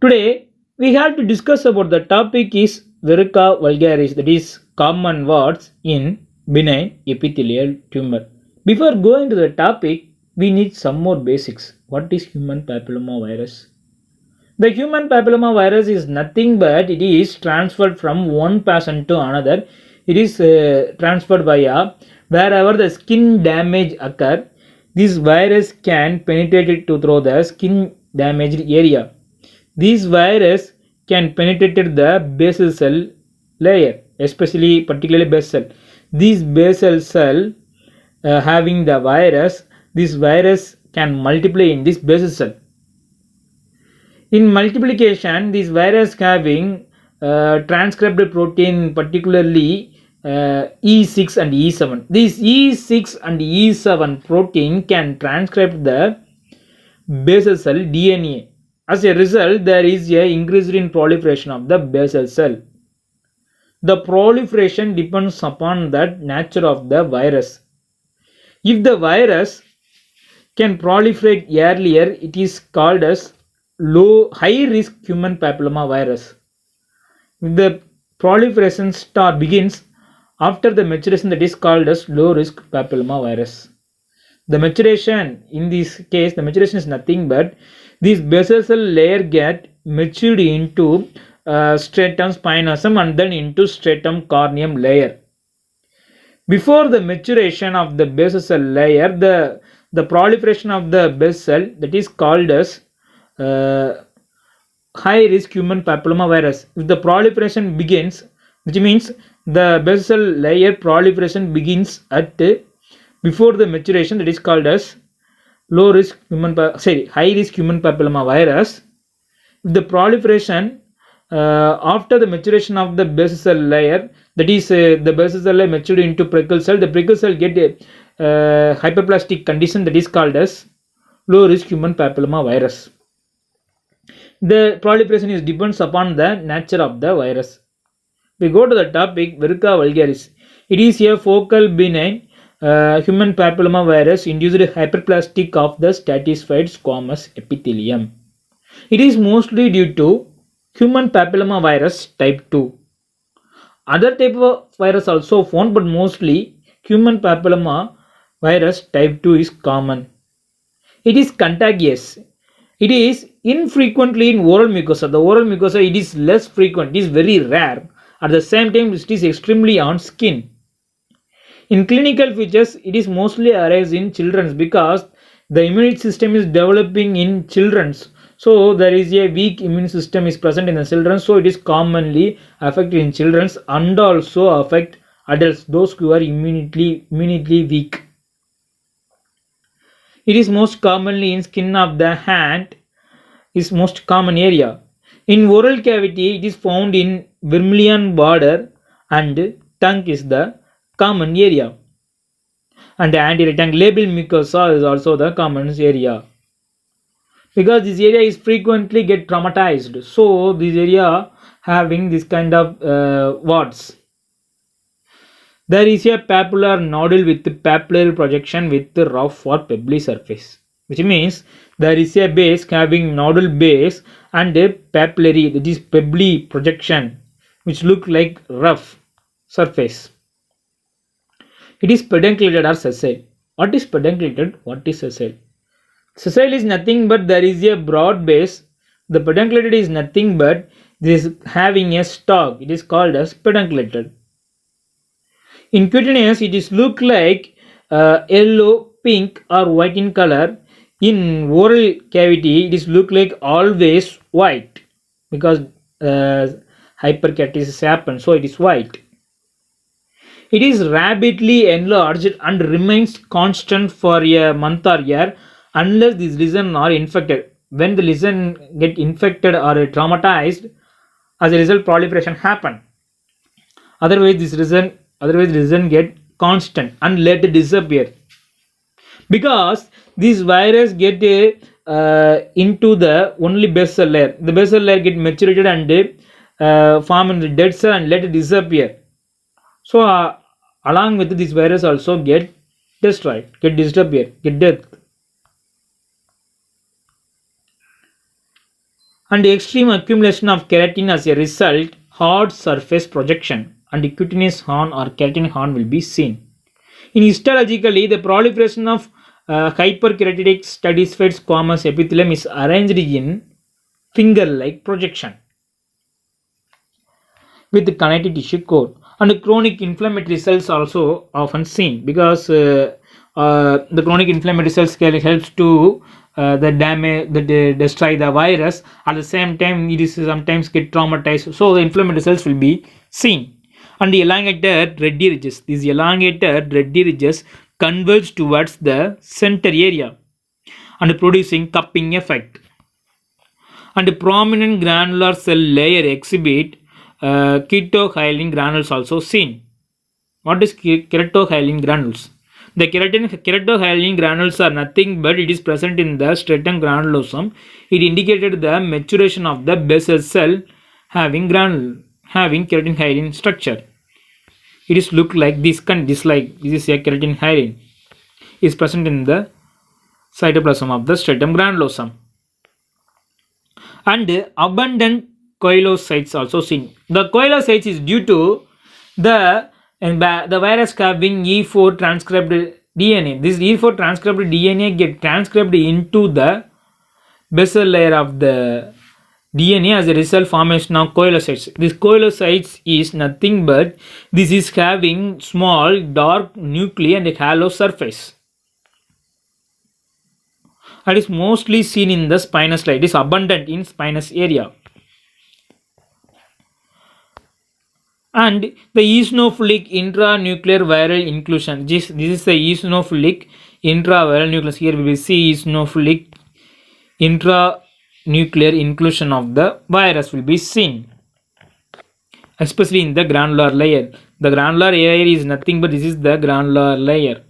Today we have to discuss about the topic is Verruca vulgaris, that is common words in benign epithelial tumor. Before going to the topic, we need some more basics. What is human papillomavirus? The human papillomavirus is nothing but it is transferred from one person to another. It is transferred via wherever the skin damage occur. This virus can penetrate it to through the skin damaged area. This virus can penetrate the basal cell layer, especially particularly basal. This basal cell having the virus, this virus can multiply in this basal cell. In multiplication, this virus having transcribed protein, particularly E6 and E7. This E6 and E7 protein can transcribe the basal cell DNA. As a result, there is a increase in proliferation of the basal cell. The proliferation depends upon the nature of the virus. If the virus can proliferate earlier, it is called as high risk human papilloma virus. If the proliferation begins after the maturation, that is called as low risk papilloma virus. The maturation, in this case, the maturation is nothing but this basal cell layer get matured into stratum spinosum and then into stratum corneum layer. Before the maturation of the basal cell layer, the proliferation of the basal cell, that is called as high risk human papilloma virus. If the proliferation begins, which means the basal cell layer proliferation begins at before the maturation, that is called as high risk human papilloma virus. If the proliferation after the maturation of the basal cell layer, that is the basal cell layer matured into precle cell, the precle cell get a hyperplastic condition, that is called as low risk human papilloma virus. The proliferation is depends upon the nature of the virus. We go to the topic Verruca vulgaris. It is a focal benign human papilloma virus induced hyperplastic of the stratified squamous epithelium. It is mostly due to human papilloma virus type 2. Other type of virus also found, but mostly human papilloma virus type 2 is common. It is contagious. It is infrequently in oral mucosa. The oral mucosa, it is less frequent, it is very rare. At the same time, it is extremely on skin. In clinical features, it is mostly arise in children because the immune system is developing in children. So there is a weak immune system is present in the children. So it is commonly affected in children and also affect adults, those who are immunity weak. It is most commonly in skin of the hand, is most common area. In oral cavity, it is found in vermilion border and tongue is the common area. And the anterectangular mucosa is also the common area. Because this area is frequently get traumatized, so this area having this kind of warts. There is a papillary nodule with papillary projection with rough or pebbly surface, which means there is a base having nodule base and a papillary, that is pebbly projection, which look like rough surface. It is pedunculated or sessile. What is pedunculated? What is sessile? Sessile is nothing but there is a broad base. The pedunculated is nothing but this having a stalk. It is called as pedunculated. In cutaneous, it is look like yellow, pink or white in color. In oral cavity, it is look like always white because hyperkeratosis happens, so it is white. It is rapidly enlarged and remains constant for a month or year unless these lesions are infected. When the lesion get infected or traumatized, as a result proliferation happen. Otherwise this lesion get constant and let it disappear. Because this virus get into the only basal layer. The basal layer get matured and form in the dead cell and let it disappear. So along with this virus also get destroyed, get disappear, get death. And extreme accumulation of keratin as a result, hard surface projection and cutaneous horn or keratin horn will be seen. In histologically, the proliferation of hyperkeratitic stratified squamous epithelium is arranged in finger-like projection with the connective tissue core, and chronic inflammatory cells also often seen because the chronic inflammatory cells helps to the damage that destroy the virus. At the same time, it is sometimes get traumatized, so the inflammatory cells will be seen. And the elongated reddy ridges, these elongated reddy ridges converge towards the center area and producing cupping effect. And the prominent granular cell layer exhibit keratohyalin granules also seen. What is keratohyalin granules? The keratohyalin granules are nothing but it is present in the stratum granulosum. It indicated the maturation of the basal cell having keratohyalin structure. It is look like this this is a keratohyalin is present in the cytoplasm of the stratum granulosum. And abundant coilocytes also seen. The coilocytes is due to the virus having E4 transcribed DNA. This E4 transcribed DNA get transcribed into the basal layer of the DNA as a result formation of coilocytes. This coilocytes is nothing but this is having small dark nuclei and a halo surface. It is mostly seen in the spinous layer. It is abundant in spinous area. And the eosinophilic intranuclear viral inclusion. This is the eosinophilic intraviral nucleus. Here we will see eosinophilic intranuclear inclusion of the virus will be seen, especially in the granular layer. The granular layer is nothing but this is the granular layer.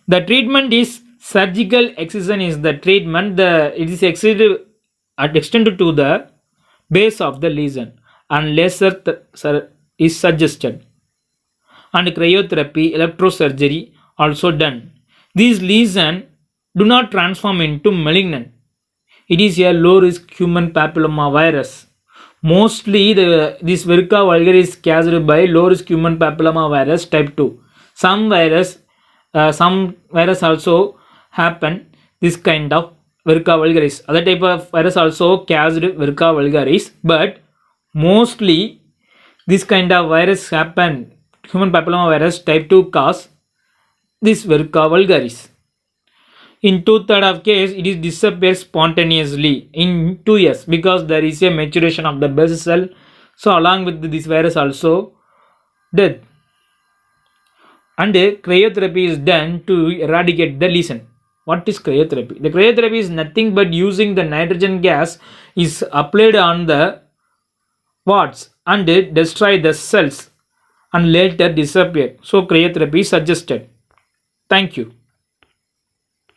The treatment is surgical excision is the treatment. It is extended to the base of the lesion and laser is suggested, and cryotherapy, electrosurgery also done. These lesions do not transform into malignant. It is a low risk human papilloma virus. Mostly this Verruca vulgaris is caused by low risk human papilloma virus type 2. Some virus also happen this kind of Verruca vulgaris. Other type of virus also caused Verruca vulgaris, but mostly this kind of virus happen human papilloma virus type 2 cause this Verruca vulgaris. In 2/3 of case, it is disappears spontaneously in 2 years because there is a maturation of the basal cell. So along with this virus also death. And cryotherapy is done to eradicate the lesion. What is cryotherapy? The cryotherapy is nothing but using the nitrogen gas is applied on the warts and destroy the cells and later disappear. So cryotherapy is suggested. Thank you.